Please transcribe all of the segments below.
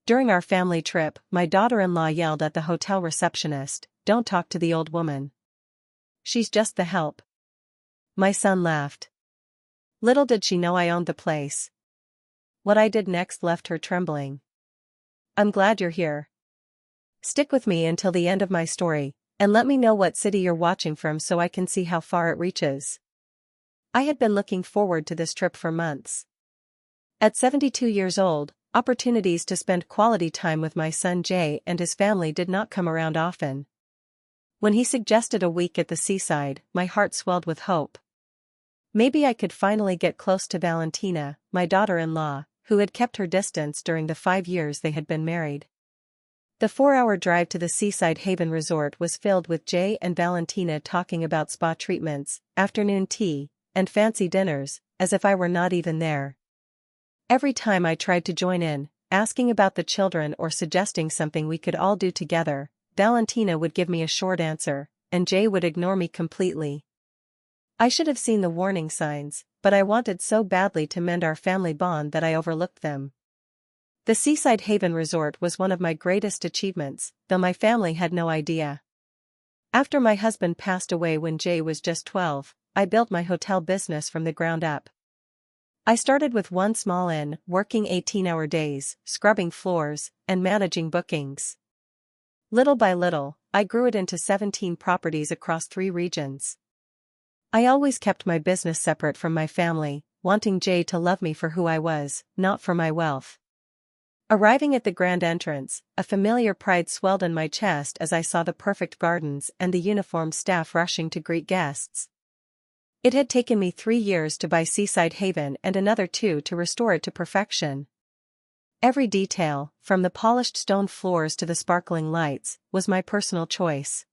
During our family trip, my daughter-in-law yelled at the hotel receptionist, "Don't talk to the old woman. She's just the help." My son laughed. Little did she know I owned the place. What I did next left her trembling. I'm glad you're here. Stick with me until the end of my story, and let me know what city you're watching from so I can see how far it reaches. I had been looking forward to this trip for months. At 72 years old, opportunities to spend quality time with my son Jay and his family did not come around often. When he suggested a week at the seaside, my heart swelled with hope. Maybe I could finally get close to Valentina, my daughter-in-law, who had kept her distance during the 5 years they had been married. The 4-hour drive to the Seaside Haven Resort was filled with Jay and Valentina talking about spa treatments, afternoon tea, and fancy dinners, as if I were not even there. Every time I tried to join in, asking about the children or suggesting something we could all do together, Valentina would give me a short answer, and Jay would ignore me completely. I should have seen the warning signs, but I wanted so badly to mend our family bond that I overlooked them. The Seaside Haven Resort was one of my greatest achievements, though my family had no idea. After my husband passed away when Jay was just 12, I built my hotel business from the ground up. I started with one small inn, working 18-hour days, scrubbing floors, and managing bookings. Little by little, I grew it into 17 properties across 3 regions. I always kept my business separate from my family, wanting Jay to love me for who I was, not for my wealth. Arriving at the grand entrance, a familiar pride swelled in my chest as I saw the perfect gardens and the uniformed staff rushing to greet guests. It had taken me 3 years to buy Seaside Haven and another 2 to restore it to perfection. Every detail, from the polished stone floors to the sparkling lights, was my personal choice.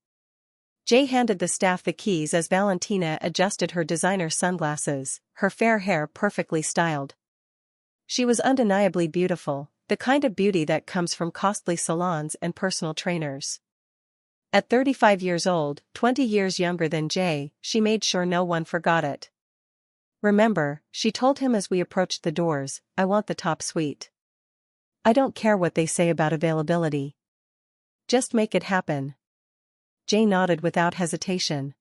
Jay handed the staff the keys as Valentina adjusted her designer sunglasses, her fair hair perfectly styled. She was undeniably beautiful, the kind of beauty that comes from costly salons and personal trainers. At 35 years old, 20 years younger than Jay, she made sure no one forgot it. "Remember," she told him as we approached the doors, "I want the top suite. I don't care what they say about availability. Just make it happen." Jay nodded without hesitation.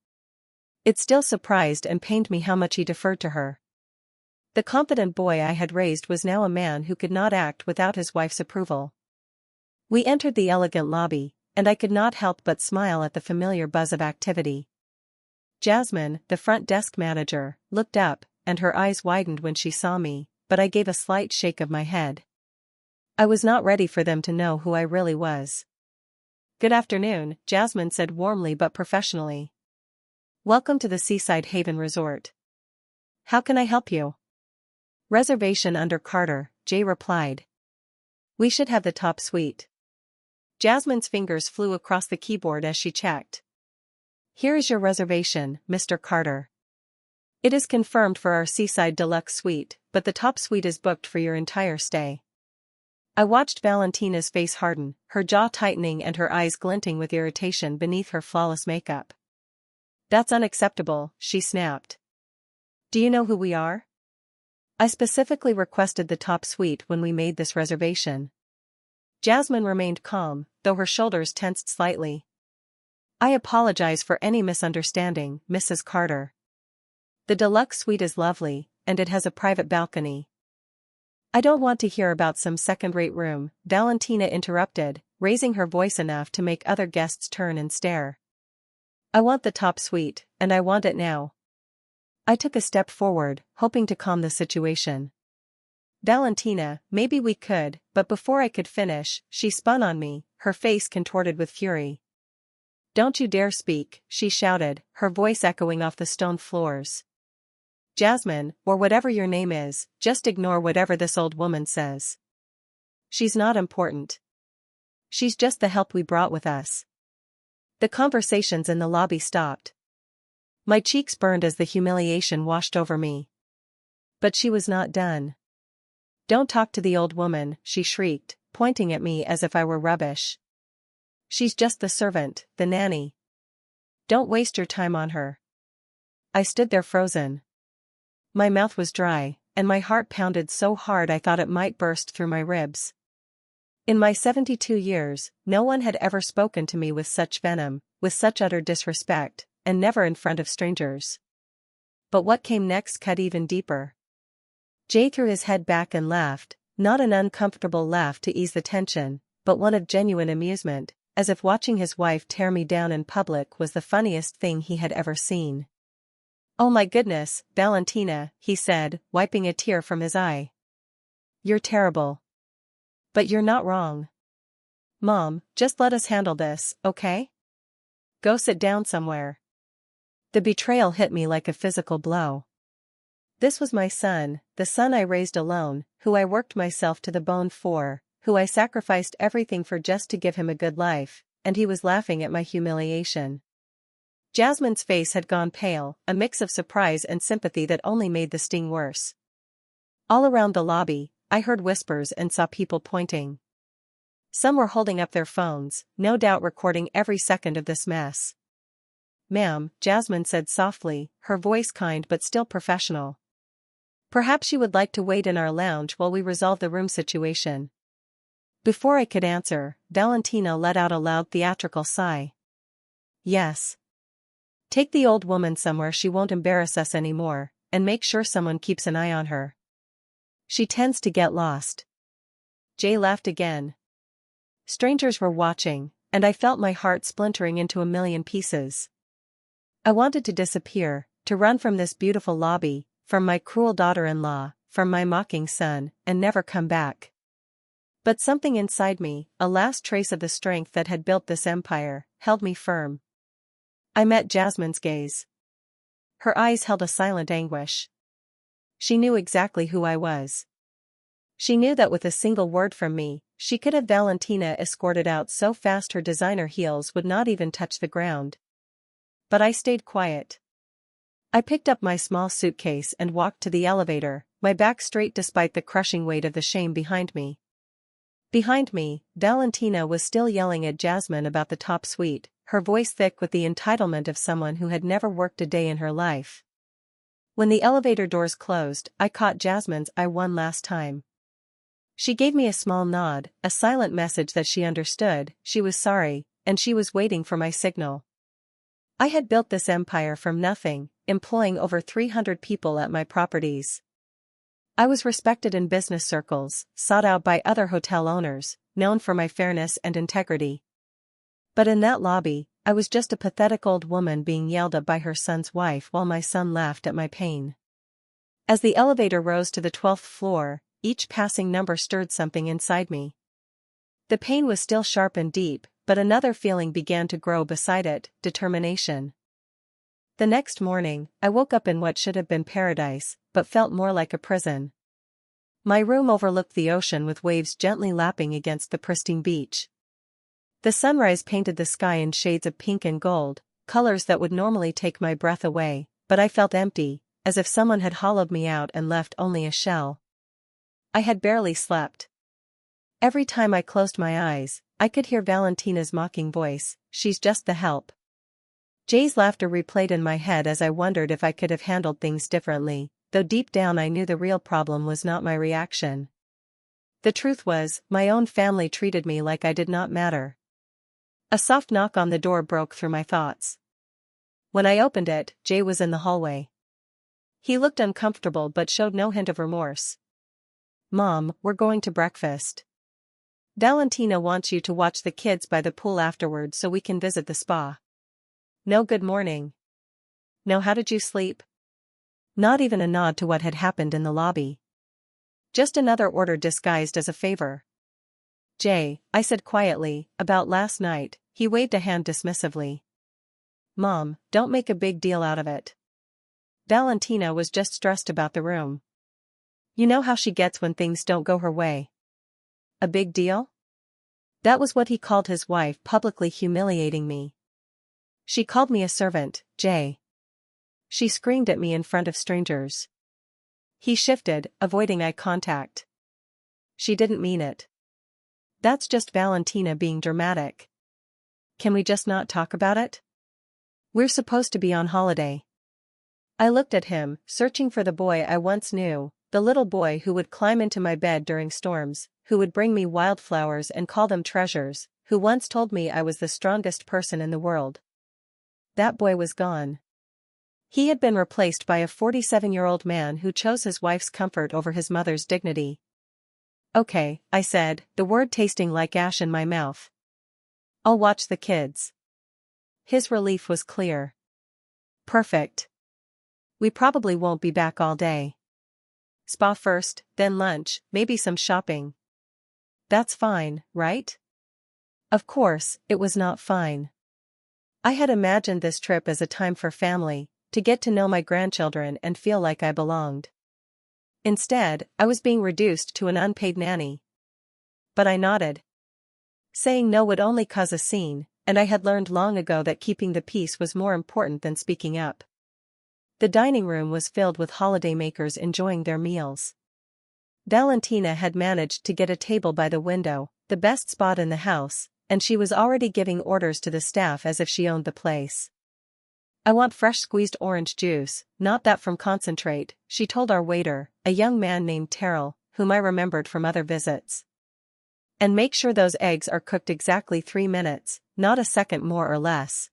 It still surprised and pained me how much he deferred to her. The confident boy I had raised was now a man who could not act without his wife's approval. We entered the elegant lobby, and I could not help but smile at the familiar buzz of activity. Jasmine, the front desk manager, looked up, and her eyes widened when she saw me, but I gave a slight shake of my head. I was not ready for them to know who I really was. "Good afternoon," Jasmine said warmly but professionally. "Welcome to the Seaside Haven Resort. How can I help you?" "Reservation under Carter," Jay replied. "We should have the top suite." Jasmine's fingers flew across the keyboard as she checked. "Here is your reservation, Mr. Carter. It is confirmed for our Seaside Deluxe Suite, but the top suite is booked for your entire stay." I watched Valentina's face harden, her jaw tightening and her eyes glinting with irritation beneath her flawless makeup. "That's unacceptable," she snapped. "Do you know who we are? I specifically requested the top suite when we made this reservation." Jasmine remained calm, though her shoulders tensed slightly. "I apologize for any misunderstanding, Mrs. Carter. The deluxe suite is lovely, and it has a private balcony." "I don't want to hear about some second-rate room," Valentina interrupted, raising her voice enough to make other guests turn and stare. "I want the top suite, and I want it now." I took a step forward, hoping to calm the situation. "Valentina, maybe we could," but before I could finish, she spun on me, her face contorted with fury. "Don't you dare speak," she shouted, her voice echoing off the stone floors. "Jasmine, or whatever your name is, just ignore whatever this old woman says. She's not important. She's just the help we brought with us." The conversations in the lobby stopped. My cheeks burned as the humiliation washed over me. But she was not done. "Don't talk to the old woman," she shrieked, pointing at me as if I were rubbish. "She's just the servant, the nanny. Don't waste your time on her." I stood there frozen. My mouth was dry, and my heart pounded so hard I thought it might burst through my ribs. In my 72 years, no one had ever spoken to me with such venom, with such utter disrespect, and never in front of strangers. But what came next cut even deeper. Jay threw his head back and laughed, not an uncomfortable laugh to ease the tension, but one of genuine amusement, as if watching his wife tear me down in public was the funniest thing he had ever seen. "Oh my goodness, Valentina," he said, wiping a tear from his eye. "You're terrible. But you're not wrong. Mom, just let us handle this, okay? Go sit down somewhere." The betrayal hit me like a physical blow. This was my son, the son I raised alone, who I worked myself to the bone for, who I sacrificed everything for just to give him a good life, and he was laughing at my humiliation. Jasmine's face had gone pale, a mix of surprise and sympathy that only made the sting worse. All around the lobby, I heard whispers and saw people pointing. Some were holding up their phones, no doubt recording every second of this mess. "Ma'am," Jasmine said softly, her voice kind but still professional. "Perhaps you would like to wait in our lounge while we resolve the room situation." Before I could answer, Valentina let out a loud theatrical sigh. "Yes. Take the old woman somewhere she won't embarrass us anymore, and make sure someone keeps an eye on her. She tends to get lost." Jay laughed again. Strangers were watching, and I felt my heart splintering into a million pieces. I wanted to disappear, to run from this beautiful lobby, from my cruel daughter-in-law, from my mocking son, and never come back. But something inside me, a last trace of the strength that had built this empire, held me firm. I met Jasmine's gaze. Her eyes held a silent anguish. She knew exactly who I was. She knew that with a single word from me, she could have Valentina escorted out so fast her designer heels would not even touch the ground. But I stayed quiet. I picked up my small suitcase and walked to the elevator, my back straight despite the crushing weight of the shame behind me. Behind me, Valentina was still yelling at Jasmine about the top suite, her voice thick with the entitlement of someone who had never worked a day in her life. When the elevator doors closed, I caught Jasmine's eye one last time. She gave me a small nod, a silent message that she understood, she was sorry, and she was waiting for my signal. I had built this empire from nothing, employing over 300 people at my properties. I was respected in business circles, sought out by other hotel owners, known for my fairness and integrity. But in that lobby, I was just a pathetic old woman being yelled at by her son's wife while my son laughed at my pain. As the elevator rose to the 12th floor, each passing number stirred something inside me. The pain was still sharp and deep, but another feeling began to grow beside it, determination. The next morning, I woke up in what should have been paradise, but felt more like a prison. My room overlooked the ocean with waves gently lapping against the pristine beach. The sunrise painted the sky in shades of pink and gold, colors that would normally take my breath away, but I felt empty, as if someone had hollowed me out and left only a shell. I had barely slept. Every time I closed my eyes, I could hear Valentina's mocking voice, "She's just the help." Jay's laughter replayed in my head as I wondered if I could have handled things differently, though deep down I knew the real problem was not my reaction. The truth was, my own family treated me like I did not matter. A soft knock on the door broke through my thoughts. When I opened it, Jay was in the hallway. He looked uncomfortable but showed no hint of remorse. "Mom, we're going to breakfast. Valentina wants you to watch the kids by the pool afterward so we can visit the spa." No good morning. No how did you sleep? Not even a nod to what had happened in the lobby. Just another order disguised as a favor. "Jay," I said quietly, "about last night," he waved a hand dismissively. "Mom, don't make a big deal out of it. Valentina was just stressed about the room. You know how she gets when things don't go her way." A big deal? That was what he called his wife publicly humiliating me. "She called me a servant, Jay. She screamed at me in front of strangers." He shifted, avoiding eye contact. "She didn't mean it. That's just Valentina being dramatic. Can we just not talk about it? We're supposed to be on holiday." I looked at him, searching for the boy I once knew, the little boy who would climb into my bed during storms, who would bring me wildflowers and call them treasures, who once told me I was the strongest person in the world. That boy was gone. He had been replaced by a 47-year-old man who chose his wife's comfort over his mother's dignity. "Okay," I said, the word tasting like ash in my mouth. "I'll watch the kids." His relief was clear. "Perfect. We probably won't be back all day. Spa first, then lunch, maybe some shopping." "That's fine, right?" Of course, it was not fine. I had imagined this trip as a time for family, to get to know my grandchildren and feel like I belonged. Instead, I was being reduced to an unpaid nanny. But I nodded. Saying no would only cause a scene, and I had learned long ago that keeping the peace was more important than speaking up. The dining room was filled with holidaymakers enjoying their meals. Valentina had managed to get a table by the window, the best spot in the house, and she was already giving orders to the staff as if she owned the place. "I want fresh squeezed orange juice, not that from concentrate," she told our waiter, a young man named Terrell, whom I remembered from other visits. "And make sure those eggs are cooked exactly 3 minutes, not a second more or less."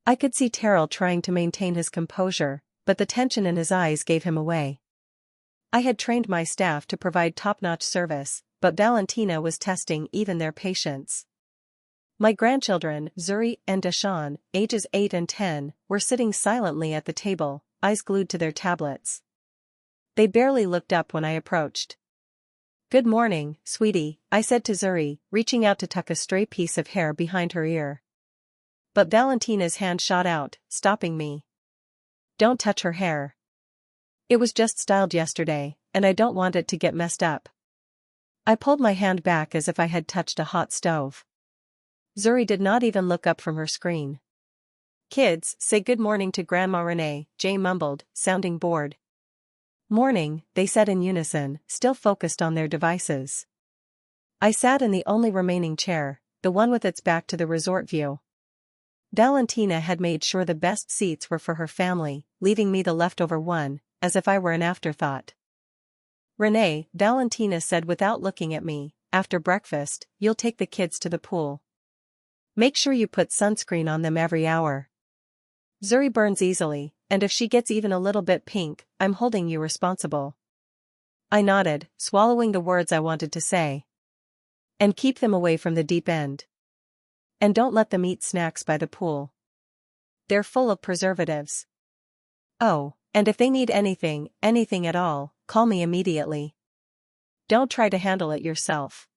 I could see Terrell trying to maintain his composure, but the tension in his eyes gave him away. I had trained my staff to provide top-notch service, but Valentina was testing even their patience. My grandchildren, Zuri and Deshawn, ages 8 and 10, were sitting silently at the table, eyes glued to their tablets. They barely looked up when I approached. "Good morning, sweetie," I said to Zuri, reaching out to tuck a stray piece of hair behind her ear. But Valentina's hand shot out, stopping me. "Don't touch her hair. It was just styled yesterday, and I don't want it to get messed up." I pulled my hand back as if I had touched a hot stove. Zuri did not even look up from her screen. "Kids, say good morning to Grandma Renee," Jay mumbled, sounding bored. "Morning," they said in unison, still focused on their devices. I sat in the only remaining chair, the one with its back to the resort view. Valentina had made sure the best seats were for her family, leaving me the leftover one, as if I were an afterthought. "Renee," Valentina said without looking at me, "after breakfast, you'll take the kids to the pool. Make sure you put sunscreen on them every hour. Zuri burns easily, and if she gets even a little bit pink, I'm holding you responsible." I nodded, swallowing the words I wanted to say. "And keep them away from the deep end. And don't let them eat snacks by the pool. They're full of preservatives. Oh, and if they need anything at all, call me immediately. Don't try to handle it yourself."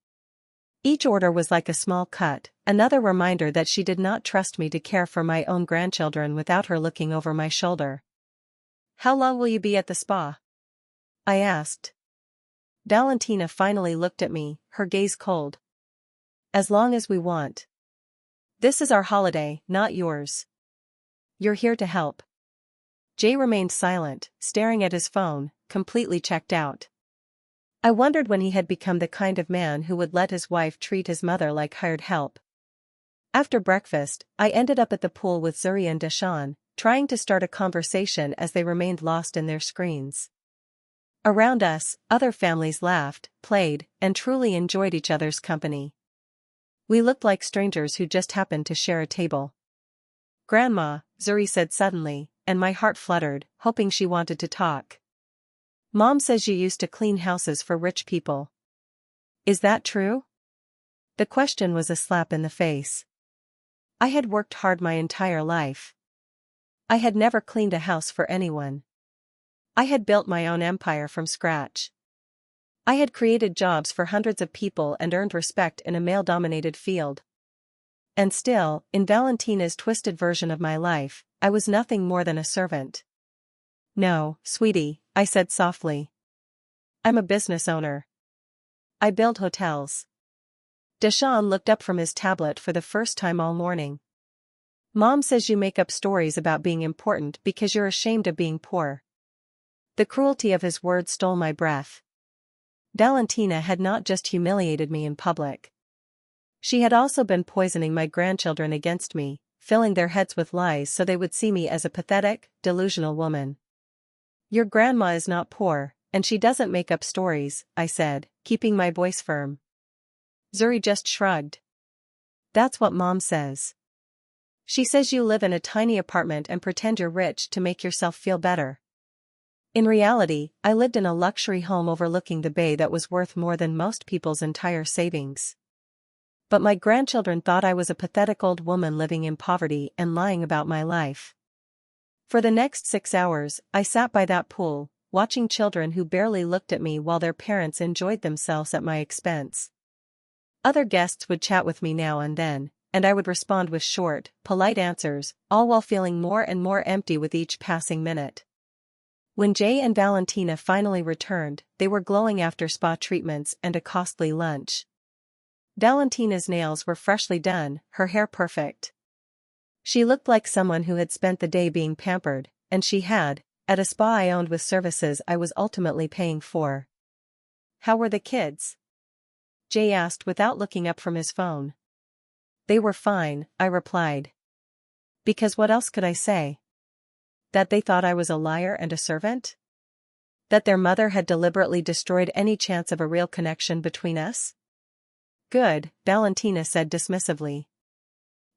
Each order was like a small cut, another reminder that she did not trust me to care for my own grandchildren without her looking over my shoulder. "How long will you be at the spa?" I asked. Valentina finally looked at me, her gaze cold. "As long as we want. This is our holiday, not yours. You're here to help." Jay remained silent, staring at his phone, completely checked out. I wondered when he had become the kind of man who would let his wife treat his mother like hired help. After breakfast, I ended up at the pool with Zuri and Deshawn, trying to start a conversation as they remained lost in their screens. Around us, other families laughed, played, and truly enjoyed each other's company. We looked like strangers who just happened to share a table. "Grandma," Zuri said suddenly, and my heart fluttered, hoping she wanted to talk. "Mom says you used to clean houses for rich people. Is that true?" The question was a slap in the face. I had worked hard my entire life. I had never cleaned a house for anyone. I had built my own empire from scratch. I had created jobs for hundreds of people and earned respect in a male-dominated field. And still, in Valentina's twisted version of my life, I was nothing more than a servant. "No, sweetie," I said softly. "I'm a business owner. I build hotels." Deshawn looked up from his tablet for the first time all morning. "Mom says you make up stories about being important because you're ashamed of being poor." The cruelty of his words stole my breath. Valentina had not just humiliated me in public. She had also been poisoning my grandchildren against me, filling their heads with lies so they would see me as a pathetic, delusional woman. "Your grandma is not poor," and she doesn't make up stories, I said, keeping my voice firm. Zuri just shrugged. That's what Mom says. She says you live in a tiny apartment and pretend you're rich to make yourself feel better. In reality, I lived in a luxury home overlooking the bay that was worth more than most people's entire savings. But my grandchildren thought I was a pathetic old woman living in poverty and lying about my life. For the next 6 hours, I sat by that pool, watching children who barely looked at me while their parents enjoyed themselves at my expense. Other guests would chat with me now and then, and I would respond with short, polite answers, all while feeling more and more empty with each passing minute. When Jay and Valentina finally returned, they were glowing after spa treatments and a costly lunch. Valentina's nails were freshly done, her hair perfect. She looked like someone who had spent the day being pampered, and she had, at a spa I owned with services I was ultimately paying for. How were the kids? Jay asked without looking up from his phone. They were fine, I replied. Because what else could I say? That they thought I was a liar and a servant? That their mother had deliberately destroyed any chance of a real connection between us? Good, Valentina said dismissively.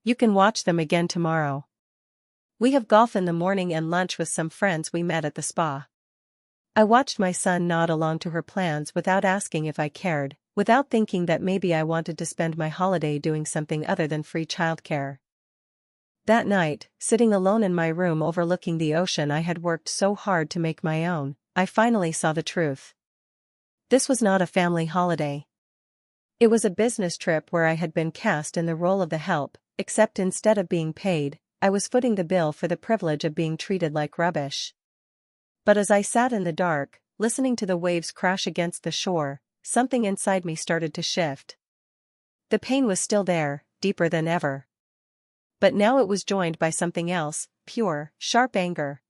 You can watch them again tomorrow. We have golf in the morning and lunch with some friends we met at the spa. I watched my son nod along to her plans without asking if I cared, without thinking that maybe I wanted to spend my holiday doing something other than free childcare. That night, sitting alone in my room overlooking the ocean I had worked so hard to make my own, I finally saw the truth. This was not a family holiday. It was a business trip where I had been cast in the role of the help, except instead of being paid, I was footing the bill for the privilege of being treated like rubbish. But as I sat in the dark, listening to the waves crash against the shore, something inside me started to shift. The pain was still there, deeper than ever. But now it was joined by something else, pure, sharp anger.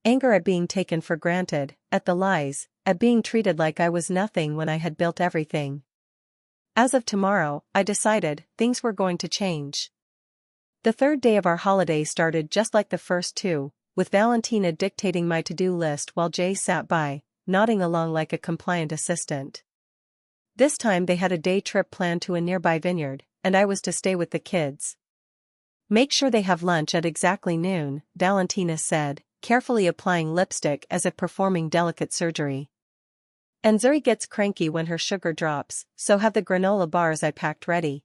Anger at being taken for granted, at the lies, at being treated like I was nothing when I had built everything. As of tomorrow, I decided, things were going to change. The third day of our holiday started just like the first two, with Valentina dictating my to-do list while Jay sat by, nodding along like a compliant assistant. This time they had a day trip planned to a nearby vineyard, and I was to stay with the kids. Make sure they have lunch at exactly noon, Valentina said, carefully applying lipstick as if performing delicate surgery. And Zuri gets cranky when her sugar drops, so have the granola bars I packed ready.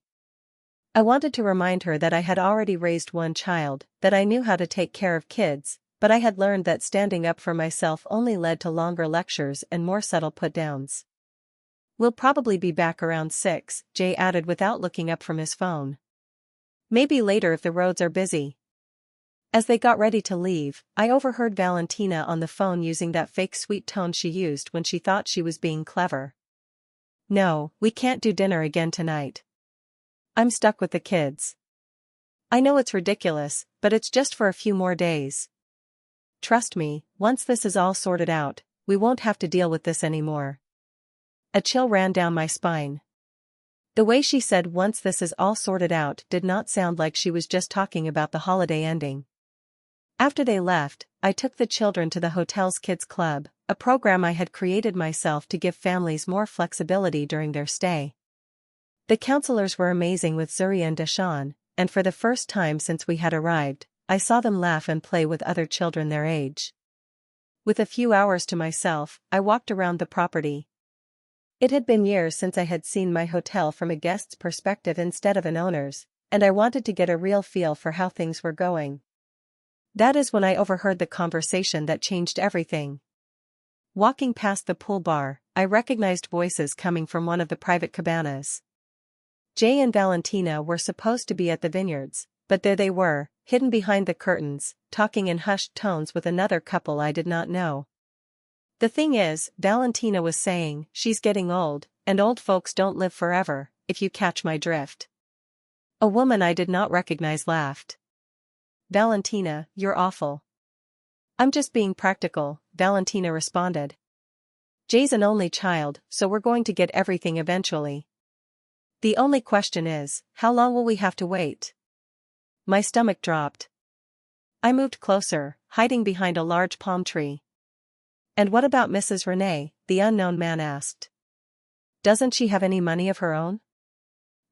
I wanted to remind her that I had already raised one child, that I knew how to take care of kids, but I had learned that standing up for myself only led to longer lectures and more subtle put-downs. We'll probably be back around 6, Jay added without looking up from his phone. Maybe later if the roads are busy. As they got ready to leave, I overheard Valentina on the phone using that fake sweet tone she used when she thought she was being clever. No, we can't do dinner again tonight. I'm stuck with the kids. I know it's ridiculous, but it's just for a few more days. Trust me, once this is all sorted out, we won't have to deal with this anymore. A chill ran down my spine. The way she said once this is all sorted out did not sound like she was just talking about the holiday ending. After they left, I took the children to the hotel's kids club, a program I had created myself to give families more flexibility during their stay. The counselors were amazing with Zuri and Deshawn, and for the first time since we had arrived, I saw them laugh and play with other children their age. With a few hours to myself, I walked around the property. It had been years since I had seen my hotel from a guest's perspective instead of an owner's, and I wanted to get a real feel for how things were going. That is when I overheard the conversation that changed everything. Walking past the pool bar, I recognized voices coming from one of the private cabanas. Jay and Valentina were supposed to be at the vineyards, but there they were, hidden behind the curtains, talking in hushed tones with another couple I did not know. The thing is, Valentina was saying, she's getting old, and old folks don't live forever, if you catch my drift. A woman I did not recognize laughed. Valentina, you're awful. I'm just being practical, Valentina responded. Jay's an only child, so we're going to get everything eventually. The only question is, how long will we have to wait? My stomach dropped. I moved closer, hiding behind a large palm tree. And what about Mrs. Renee? The unknown man asked. Doesn't she have any money of her own?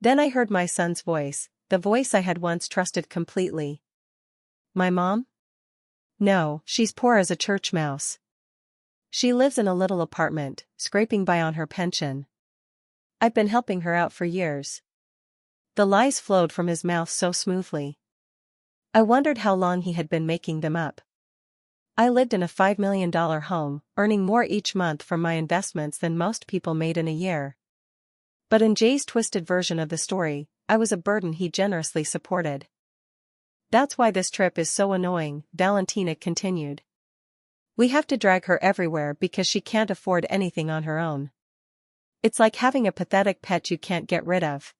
Then I heard my son's voice, the voice I had once trusted completely. My mom? No, she's poor as a church mouse. She lives in a little apartment, scraping by on her pension. I've been helping her out for years. The lies flowed from his mouth so smoothly. I wondered how long he had been making them up. I lived in a $5 million home, earning more each month from my investments than most people made in a year. But in Jay's twisted version of the story, I was a burden he generously supported. That's why this trip is so annoying, Valentina continued. We have to drag her everywhere because she can't afford anything on her own. It's like having a pathetic pet you can't get rid of.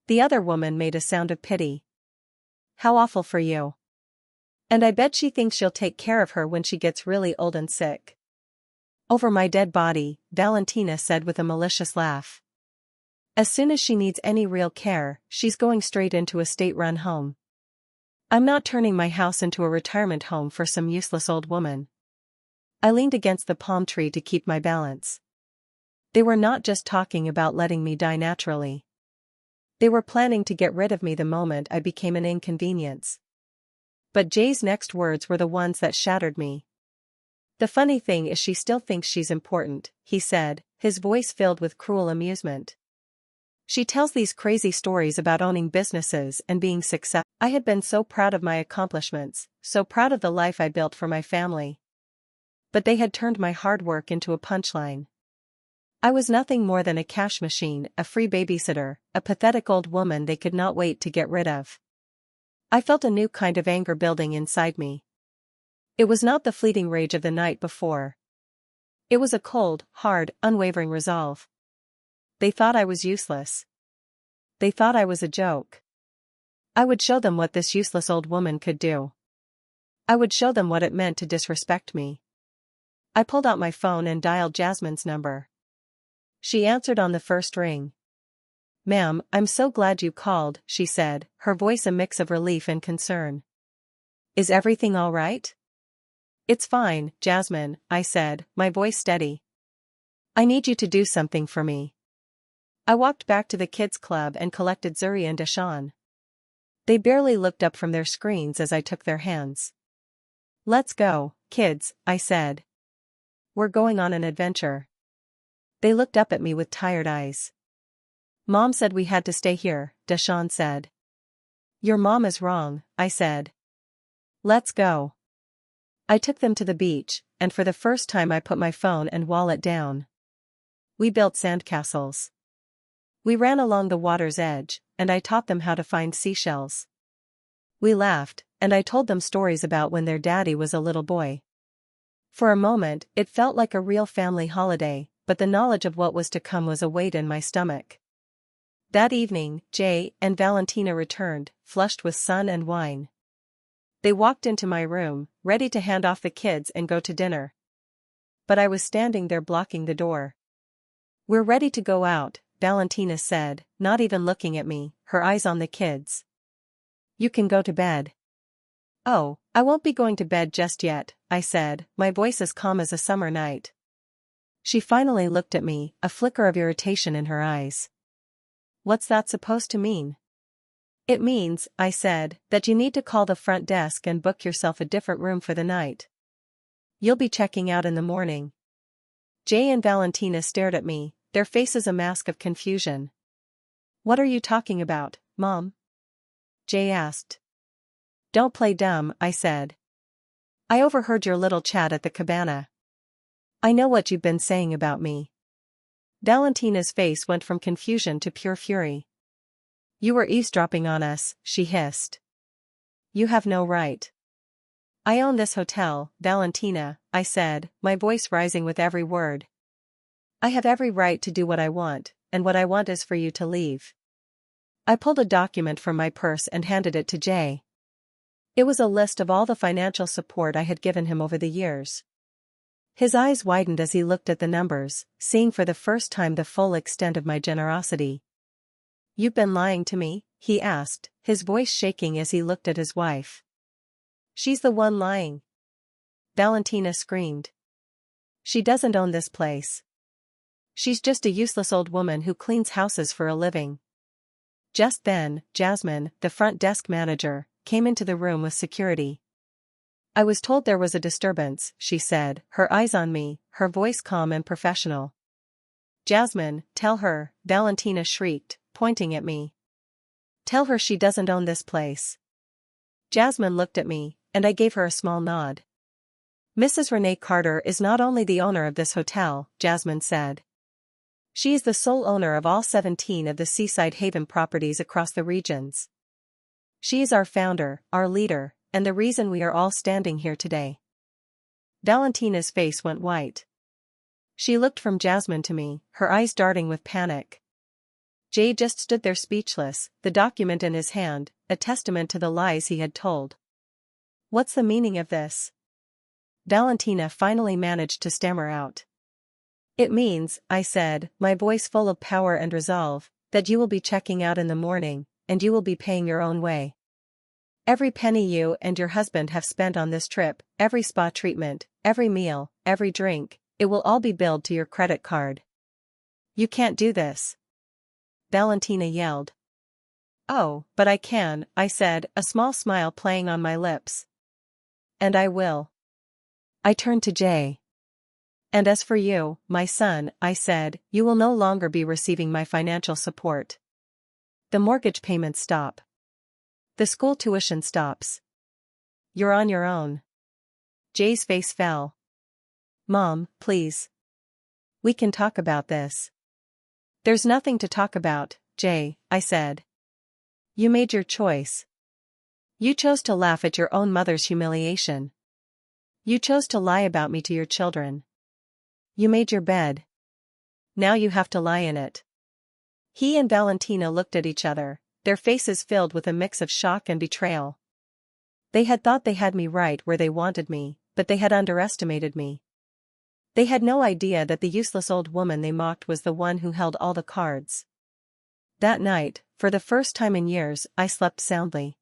The other woman made a sound of pity. How awful for you. And I bet she thinks she'll take care of her when she gets really old and sick. Over my dead body, Valentina said with a malicious laugh. As soon as she needs any real care, she's going straight into a state-run home. I'm not turning my house into a retirement home for some useless old woman. I leaned against the palm tree to keep my balance. They were not just talking about letting me die naturally. They were planning to get rid of me the moment I became an inconvenience. But Jay's next words were the ones that shattered me. The funny thing is she still thinks she's important, he said, his voice filled with cruel amusement. She tells these crazy stories about owning businesses and being successful. I had been so proud of my accomplishments, so proud of the life I built for my family. But they had turned my hard work into a punchline. I was nothing more than a cash machine, a free babysitter, a pathetic old woman they could not wait to get rid of. I felt a new kind of anger building inside me. It was not the fleeting rage of the night before. It was a cold, hard, unwavering resolve. They thought I was useless. They thought I was a joke. I would show them what this useless old woman could do. I would show them what it meant to disrespect me. I pulled out my phone and dialed Jasmine's number. She answered on the first ring. Ma'am, I'm so glad you called, she said, her voice a mix of relief and concern. Is everything all right? It's fine, Jasmine, I said, my voice steady. I need you to do something for me. I walked back to the kids' club and collected Zuri and Deshawn. They barely looked up from their screens as I took their hands. Let's go, kids, I said. We're going on an adventure. They looked up at me with tired eyes. Mom said we had to stay here, Deshawn said. Your mom is wrong, I said. Let's go. I took them to the beach, and for the first time I put my phone and wallet down. We built sandcastles. We ran along the water's edge, and I taught them how to find seashells. We laughed, and I told them stories about when their daddy was a little boy. For a moment, it felt like a real family holiday, but the knowledge of what was to come was a weight in my stomach. That evening, Jay and Valentina returned, flushed with sun and wine. They walked into my room, ready to hand off the kids and go to dinner. But I was standing there blocking the door. We're ready to go out, Valentina said, not even looking at me, her eyes on the kids. You can go to bed. Oh, I won't be going to bed just yet, I said, my voice as calm as a summer night. She finally looked at me, a flicker of irritation in her eyes. What's that supposed to mean? It means, I said, that you need to call the front desk and book yourself a different room for the night. You'll be checking out in the morning. Jay and Valentina stared at me, their faces a mask of confusion. What are you talking about, Mom? Jay asked. Don't play dumb, I said. I overheard your little chat at the cabana. I know what you've been saying about me. Valentina's face went from confusion to pure fury. You were eavesdropping on us, she hissed. You have no right. I own this hotel, Valentina, I said, my voice rising with every word. I have every right to do what I want, and what I want is for you to leave. I pulled a document from my purse and handed it to Jay. It was a list of all the financial support I had given him over the years. His eyes widened as he looked at the numbers, seeing for the first time the full extent of my generosity. You've been lying to me? He asked, his voice shaking as he looked at his wife. She's the one lying. Valentina screamed. She doesn't own this place. She's just a useless old woman who cleans houses for a living. Just then, Jasmine, the front desk manager, came into the room with security. I was told there was a disturbance, she said, her eyes on me, her voice calm and professional. Jasmine, tell her, Valentina shrieked, pointing at me. Tell her she doesn't own this place. Jasmine looked at me, and I gave her a small nod. Mrs. Renee Carter is not only the owner of this hotel, Jasmine said. She is the sole owner of all 17 of the Seaside Haven properties across the regions. She is our founder, our leader, and the reason we are all standing here today. Valentina's face went white. She looked from Jasmine to me, her eyes darting with panic. Jay just stood there speechless, the document in his hand, a testament to the lies he had told. What's the meaning of this? Valentina finally managed to stammer out. It means, I said, my voice full of power and resolve, that you will be checking out in the morning, and you will be paying your own way. Every penny you and your husband have spent on this trip, every spa treatment, every meal, every drink, it will all be billed to your credit card. You can't do this. Valentina yelled. Oh, but I can, I said, a small smile playing on my lips. And I will. I turned to Jay. And as for you, my son, I said, you will no longer be receiving my financial support. The mortgage payments stop. The school tuition stops. You're on your own. Jay's face fell. Mom, please. We can talk about this. There's nothing to talk about, Jay, I said. You made your choice. You chose to laugh at your own mother's humiliation. You chose to lie about me to your children. You made your bed. Now you have to lie in it. He and Valentina looked at each other, their faces filled with a mix of shock and betrayal. They had thought they had me right where they wanted me, but they had underestimated me. They had no idea that the useless old woman they mocked was the one who held all the cards. That night, for the first time in years, I slept soundly.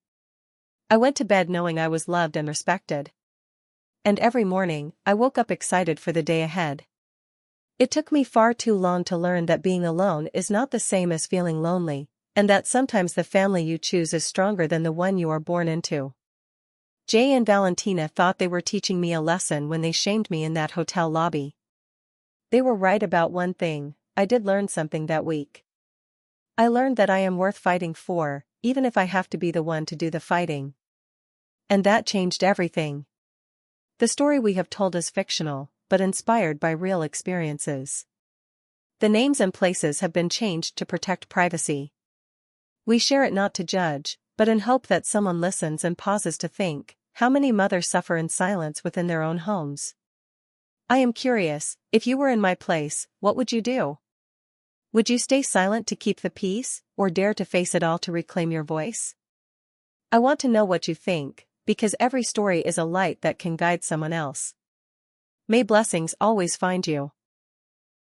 I went to bed knowing I was loved and respected. And every morning, I woke up excited for the day ahead. It took me far too long to learn that being alone is not the same as feeling lonely, and that sometimes the family you choose is stronger than the one you are born into. Jay and Valentina thought they were teaching me a lesson when they shamed me in that hotel lobby. They were right about one thing, I did learn something that week. I learned that I am worth fighting for, even if I have to be the one to do the fighting. And that changed everything. The story we have told is fictional, but inspired by real experiences. The names and places have been changed to protect privacy. We share it not to judge, but in hope that someone listens and pauses to think, how many mothers suffer in silence within their own homes? I am curious, if you were in my place, what would you do? Would you stay silent to keep the peace, or dare to face it all to reclaim your voice? I want to know what you think, because every story is a light that can guide someone else. May blessings always find you.